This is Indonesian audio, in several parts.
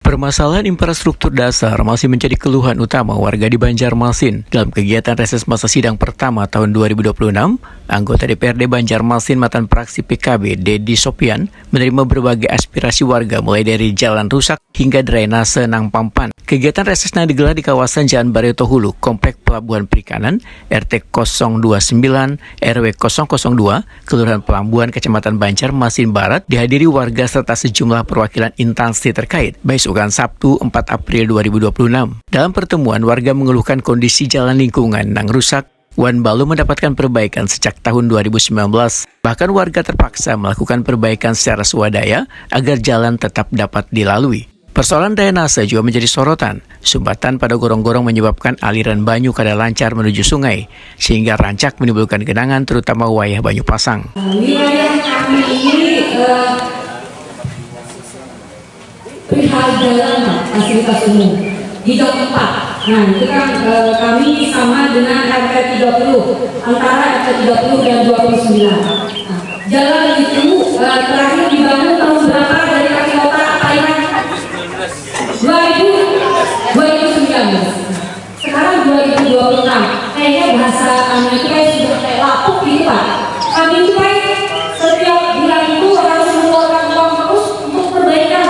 Permasalahan infrastruktur dasar masih menjadi keluhan utama warga di Banjarmasin. Dalam kegiatan reses masa sidang pertama tahun 2026, anggota DPRD Banjarmasin mantan praksi PKB Deddy Sopyan menerima berbagai aspirasi warga mulai dari jalan rusak hingga drainase Nang Pampan. Kegiatan resesnya digelar di kawasan Jalan Barito Hulu, Komplek Pelabuhan Perikanan, RT 029, RW 002, Kelurahan Pelambuan, Kecamatan Banjarmasin Barat, dihadiri warga serta sejumlah perwakilan instansi terkait, baik Sabtu 4 April 2026. Dalam pertemuan, warga mengeluhkan kondisi jalan lingkungan yang rusak, wan belum mendapatkan perbaikan sejak tahun 2019. Bahkan warga terpaksa melakukan perbaikan secara swadaya agar jalan tetap dapat dilalui. Persoalan drainase juga menjadi sorotan. Sumbatan pada gorong-gorong menyebabkan aliran banyu kada lancar menuju sungai, sehingga rancak menimbulkan genangan terutama wilayah Banyupasang. Wilayah kami ini perihal jalan fasilitas umum di jam 4. Nah itu kan kami sama dengan RT 30, antara RT 30 dan 29. Nah, jalan itu terakhir dibangun tahun berapa dari kaki kota Thailand? 2019. Sekarang 2026. Kayaknya bahasa kami itu kayak sudah kayak lapuk gitu Pak. Kami itu kayak setiap bulan itu harus mengeluarkan uang terus untuk perbaikan.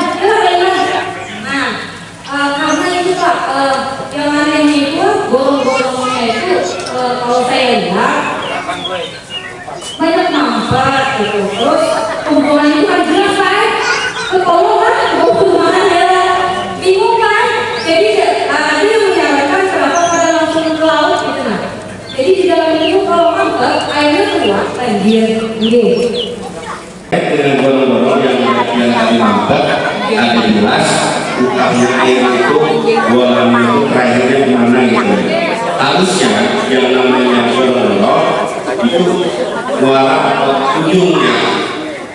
Karena itu Pak, yang anehnya itu gorong-gorongnya itu kalau saya lihat banyak mampet gitu. Terus kumpulan itu kan jelas Pak, ketolong kan, kumpulan ya bingung kan. Jadi dia menyarankan kenapa pada langsung ke laut gitu nah. Jadi di dalam itu kalau mampet airnya keluar banjir gitu. Dengan gorong-gorong yang kami mampet ada jelas utangnya air itu buangannya itu terakhirnya kemana gitu. Harusnya yang namanya gorong-gorong itu muara atau ujungnya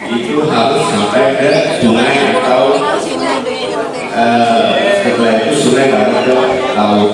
itu harus sampai ke sungai atau setelah itu sungai baru ke laut.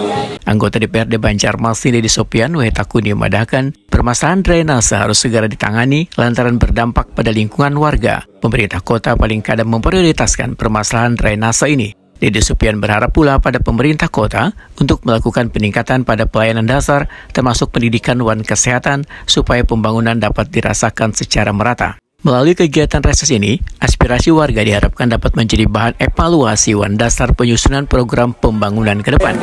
Anggota DPRD Banjarmasin Deddy Sopyan Wetakuni memadahkan permasalahan drainase harus segera ditangani lantaran berdampak pada lingkungan warga. Pemerintah kota paling kadang memprioritaskan permasalahan drainase ini. Deddy Sopyan berharap pula pada pemerintah kota untuk melakukan peningkatan pada pelayanan dasar termasuk pendidikan dan kesehatan supaya pembangunan dapat dirasakan secara merata. Melalui kegiatan reses ini, aspirasi warga diharapkan dapat menjadi bahan evaluasi wan dasar penyusunan program pembangunan ke depan.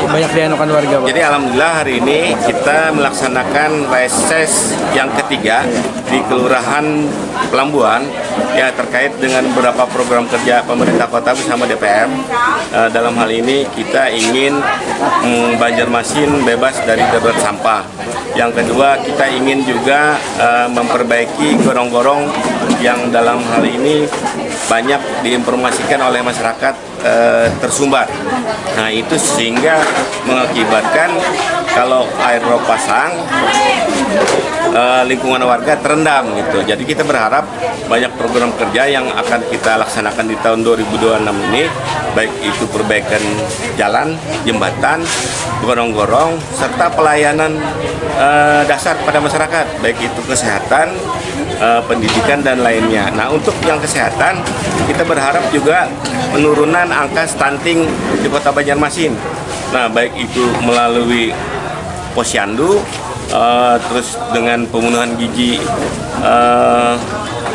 Banyak dianukan warga, Pak. Jadi alhamdulillah hari ini kita melaksanakan reses yang ketiga di Kelurahan Pelambuan ya terkait dengan beberapa program kerja pemerintah kota bersama DPR. Dalam hal ini kita ingin Banjarmasin bebas dari debat sampah. Yang kedua kita ingin juga memperbaiki gorong-gorong yang dalam hal ini banyak diinformasikan oleh masyarakat tersumbat. Nah itu sehingga mengakibatkan kalau air rob pasang lingkungan warga terendam gitu. Jadi kita berharap banyak program kerja yang akan kita laksanakan di tahun 2026 ini, baik itu perbaikan jalan, jembatan, gorong-gorong, serta pelayanan dasar pada masyarakat, baik itu kesehatan, pendidikan dan lainnya. Nah untuk yang kesehatan kita berharap juga penurunan angka stunting di Kota Banjarmasin. Nah baik itu melalui posyandu, terus dengan pemenuhan gizi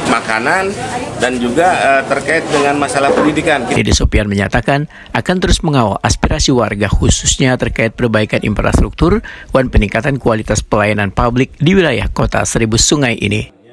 makanan dan juga terkait dengan masalah pendidikan. Deddy Sopyan menyatakan akan terus mengawal aspirasi warga khususnya terkait perbaikan infrastruktur dan peningkatan kualitas pelayanan publik di wilayah Kota Seribu Sungai ini.